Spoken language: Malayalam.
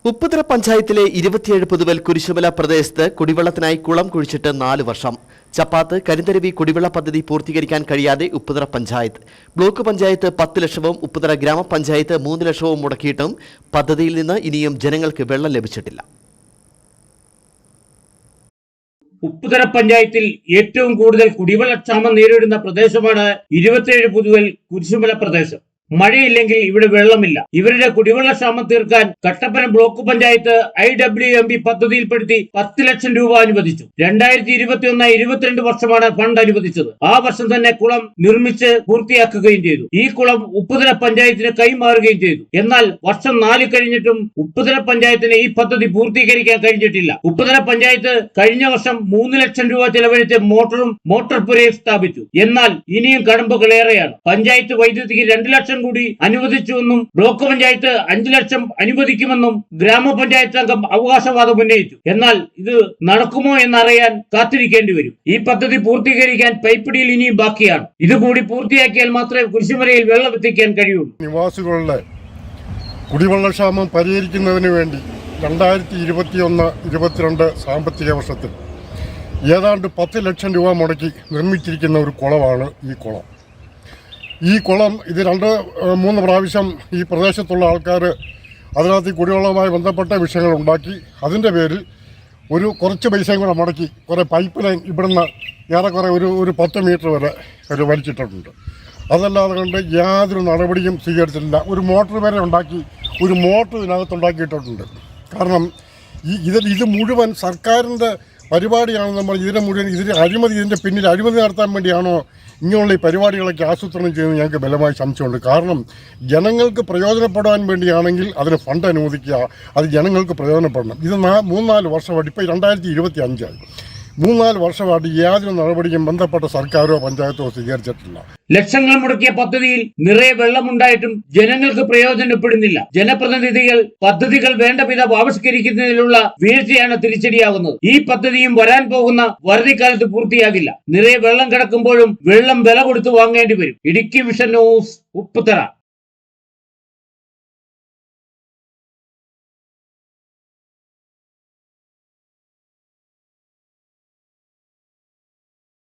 ഉപ്പുതറ പഞ്ചായത്തിലെ 27 പുതുവൽ കുരിശുമല പ്രദേശത്ത് കുടിവെള്ളത്തിനായി കുളം കുഴിച്ചിട്ട് 4 വർഷം. ചപ്പാത്ത് കരിന്തരവി കുടിവെള്ള പദ്ധതി പൂർത്തീകരിക്കാൻ കഴിയാതെ ഉപ്പുതറ പഞ്ചായത്ത്. ബ്ലോക്ക് പഞ്ചായത്ത് 10 ലക്ഷവും ഉപ്പുതറ ഗ്രാമപഞ്ചായത്ത് 3 ലക്ഷവും മുടക്കിയിട്ടും പദ്ധതിയിൽ നിന്ന് ഇനിയും ജനങ്ങൾക്ക് വെള്ളം ലഭിച്ചിട്ടില്ല. ഉപ്പുതറ പഞ്ചായത്തിൽ ഏറ്റവും കൂടുതൽ കുടിവെള്ളക്ഷാമം നേരിടുന്ന പ്രദേശമാണ് 27 പുതുവൽ കുരിശുമല പ്രദേശം. മഴയില്ലെങ്കിൽ ഇവിടെ വെള്ളമില്ല. ഇവരുടെ കുടിവെള്ളക്ഷാമം തീർക്കാൻ കട്ടപ്പന ബ്ലോക്ക് പഞ്ചായത്ത് IWMB പദ്ധതിയിൽപ്പെടുത്തി 10 ലക്ഷം രൂപ അനുവദിച്ചു. 2021-22 വർഷമാണ് ഫണ്ട് അനുവദിച്ചത്. ആ വർഷം തന്നെ കുളം നിർമ്മിച്ച് പൂർത്തിയാക്കുകയും ചെയ്തു. ഈ കുളം ഉപ്പുതറ പഞ്ചായത്തിന് കൈമാറുകയും ചെയ്തു. എന്നാൽ വർഷം 4 കഴിഞ്ഞിട്ടും ഉപ്പുതറ പഞ്ചായത്തിന് ഈ പദ്ധതി പൂർത്തീകരിക്കാൻ കഴിഞ്ഞിട്ടില്ല. ഉപ്പുതറ പഞ്ചായത്ത് കഴിഞ്ഞ വർഷം 3 ലക്ഷം രൂപ ചെലവഴിച്ച് മോട്ടോർ പുരയും സ്ഥാപിച്ചു. എന്നാൽ ഇനിയും കടമ്പകളേറെയാണ്. പഞ്ചായത്ത് വൈദ്യുതിക്ക് 2 ലക്ഷം കൂടി അനുവദിച്ചുവെന്നും ബ്ലോക്ക് പഞ്ചായത്ത് 5 ലക്ഷം അനുവദിക്കുമെന്നും ഗ്രാമപഞ്ചായത്ത് അംഗം അവകാശവാദം ഉന്നയിച്ചു. എന്നാൽ ഇത് നടക്കുമോ എന്നറിയാൻ കാത്തിരിക്കേണ്ടി വരും. ഈ പദ്ധതി പൂർത്തീകരിക്കാൻ പൈപ്പിടിയിൽ ഇനിയും ബാക്കിയാണ്. ഇതുകൂടി പൂർത്തിയാക്കിയാൽ മാത്രമേ കുരിശുമലയിൽ വെള്ളം എത്തിക്കാൻ കഴിയുള്ളൂ. നിവാസികളുടെ കുടിവെള്ളക്ഷാമം പരിഹരിക്കുന്നതിന് വേണ്ടി 2021-22 സാമ്പത്തിക വർഷത്തിൽ ഏതാണ്ട് 10 ലക്ഷം രൂപ മുടക്കി നിർമ്മിച്ചിരിക്കുന്ന ഒരു കുളമാണ് ഈ കുളം. ഈ കുളം ഇത് 2-3 പ്രാവശ്യം ഈ പ്രദേശത്തുള്ള ആൾക്കാർ അതിനകത്ത് കുടിവെള്ളവുമായി ബന്ധപ്പെട്ട വിഷയങ്ങൾ ഉണ്ടാക്കി. അതിൻ്റെ പേരിൽ കുറച്ച് പൈസയും കൂടെ മുടക്കി കുറേ പൈപ്പ് ലൈൻ ഇവിടുന്ന് ഏറെക്കുറെ ഒരു 10 മീറ്റർ വരെ വലിച്ചിട്ടിട്ടുണ്ട്. അതല്ലാതെ കൊണ്ട് യാതൊരു നടപടിയും സ്വീകരിച്ചിട്ടില്ല. ഒരു മോട്ടോർ വരെ ഉണ്ടാക്കി, ഒരു മോട്ടോർ ഇതിനകത്തുണ്ടാക്കിയിട്ടുണ്ട്. കാരണം ഇത് മുഴുവൻ സർക്കാരിൻ്റെ പരിപാടിയാണ്. നമ്മൾ ഇതിൻ്റെ പിന്നിൽ അഴിമതി നടത്താൻ വേണ്ടിയാണോ ഇങ്ങനെയുള്ള ഈ പരിപാടികളൊക്കെ ആസൂത്രണം ചെയ്യുന്നത് ഞങ്ങൾക്ക് ബലമായി സംശയമുണ്ട്. കാരണം ജനങ്ങൾക്ക് പ്രയോജനപ്പെടാൻ വേണ്ടിയാണെങ്കിൽ അതിന് ഫണ്ട് അനുവദിക്കുക, അത് ജനങ്ങൾക്ക് പ്രയോജനപ്പെടണം. ഇത് 3-4 വർഷമായിട്ട്, ഇപ്പോൾ 2025 ആയി, 3-4 വർഷമായിട്ട് യാതൊരു നടപടിയും ബന്ധപ്പെട്ട സർക്കാരോ പഞ്ചായത്തോ സ്വീകരിച്ചിട്ടില്ല. ലക്ഷങ്ങൾ മുടക്കിയ പദ്ധതിയിൽ നിറയെ വെള്ളമുണ്ടായിട്ടും ജനങ്ങൾക്ക് പ്രയോജനപ്പെടുന്നില്ല. ജനപ്രതിനിധികൾ പദ്ധതികൾ വേണ്ട വിധം ആവിഷ്കരിക്കുന്നതിലുള്ള വീഴ്ചയാണ് തിരിച്ചടിയാകുന്നത്. ഈ പദ്ധതിയും വരാൻ പോകുന്ന വറുതിക്കാലത്ത് പൂർത്തിയാകില്ല. നിറയെ വെള്ളം കിടക്കുമ്പോഴും വെള്ളം വില കൊടുത്ത് വാങ്ങേണ്ടി വരും. Idukki vision news, Upputhara.